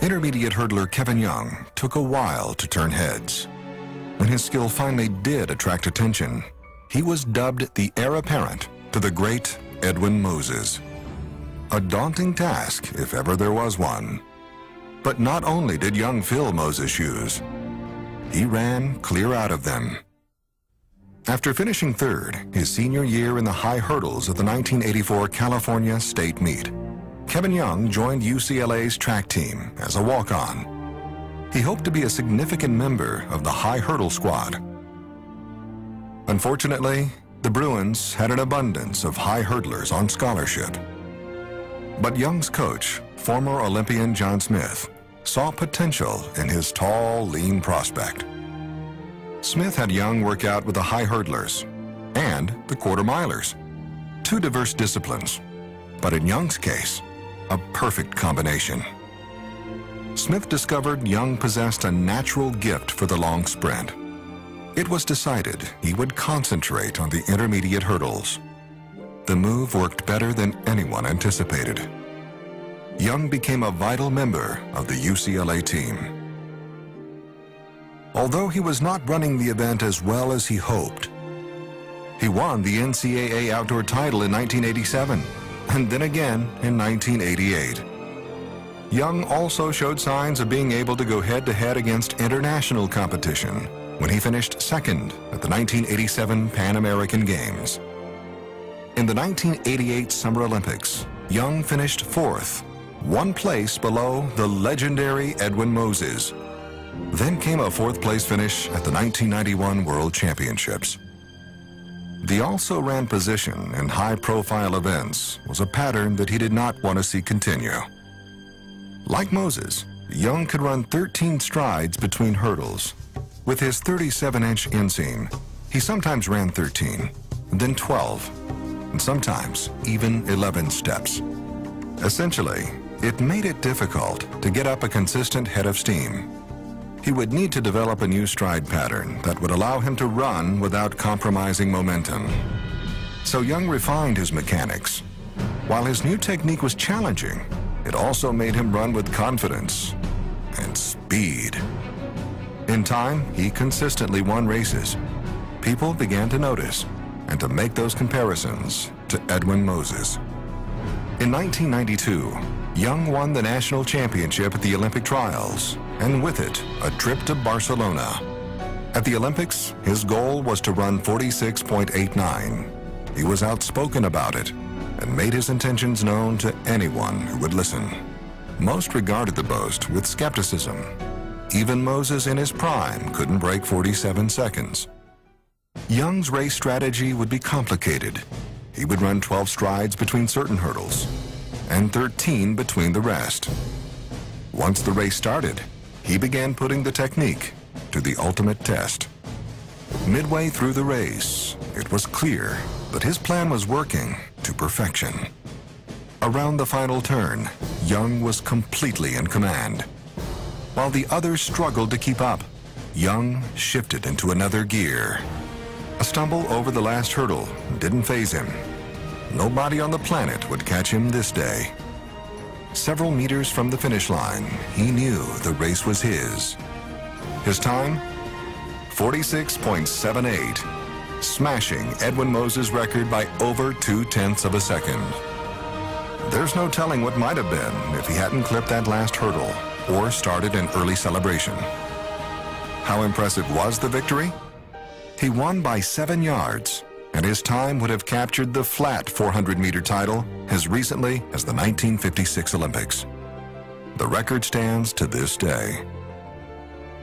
Intermediate hurdler Kevin Young took a while to turn heads. When his skill finally did attract attention, he was dubbed the heir apparent to the great Edwin Moses. A daunting task, if ever there was one. But not only did Young fill Moses' shoes, he ran clear out of them. After finishing third his senior year in the high hurdles at the 1984 California State Meet, Kevin Young joined UCLA's track team as a walk-on. He hoped to be a significant member of the high hurdle squad. Unfortunately, the Bruins had an abundance of high hurdlers on scholarship. But Young's coach, former Olympian John Smith, saw potential in his tall, lean prospect. Smith had Young work out with the high hurdlers and the quarter milers, two diverse disciplines, but in Young's case, a perfect combination. Smith discovered Young possessed a natural gift for the long sprint. It was decided he would concentrate on the intermediate hurdles. The move worked better than anyone anticipated. Young became a vital member of the UCLA team. Although he was not running the event as well as he hoped, he won the NCAA outdoor title in 1987 and then again in 1988. Young also showed signs of being able to go head-to-head against international competition when he finished second at the 1987 Pan American Games. In the 1988 Summer Olympics, Young finished fourth, one place below the legendary Edwin Moses. Then came a fourth-place finish at the 1991 World Championships. The also-ran position in high-profile events was a pattern that he did not want to see continue. Like Moses, Young could run 13 strides between hurdles. With his 37-inch inseam, he sometimes ran 13, then 12, and sometimes even 11 steps. Essentially, it made it difficult to get up a consistent head of steam. He would need to develop a new stride pattern that would allow him to run without compromising momentum. So Young refined his mechanics. While his new technique was challenging, it also made him run with confidence and speed. In time, he consistently won races. People began to notice and to make those comparisons to Edwin Moses. In 1992, Young won the national championship at the Olympic trials, and with it, a trip to Barcelona. At the Olympics, his goal was to run 46.89. He was outspoken about it and made his intentions known to anyone who would listen. Most regarded the boast with skepticism. Even Moses in his prime couldn't break 47 seconds. Young's race strategy would be complicated. He would run 12 strides between certain hurdles and 13 between the rest. Once the race started, he began putting the technique to the ultimate test. Midway through the race, it was clear that his plan was working to perfection. Around the final turn, Young was completely in command. While the others struggled to keep up, Young shifted into another gear. A stumble over the last hurdle didn't faze him. Nobody on the planet would catch him this day. Several meters from the finish line, he knew the race was his. His time? 46.78, smashing Edwin Moses' record by over 0.2 of a second. There's no telling what might have been if he hadn't clipped that last hurdle or started an early celebration. How impressive was the victory? He won by 7 yards, and his time would have captured the flat 400-meter title as recently as the 1956 Olympics. The record stands to this day.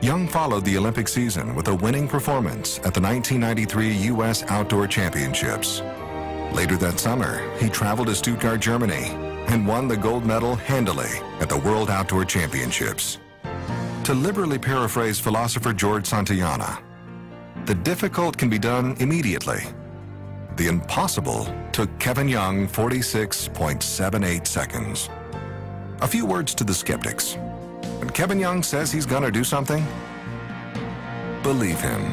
Young followed the Olympic season with a winning performance at the 1993 U.S. Outdoor Championships. Later that summer, he traveled to Stuttgart, Germany, and won the gold medal handily at the World Outdoor Championships. To liberally paraphrase philosopher George Santayana, the difficult can be done immediately. The impossible took Kevin Young 46.78 seconds. A few words to the skeptics. When Kevin Young says he's gonna do something, believe him.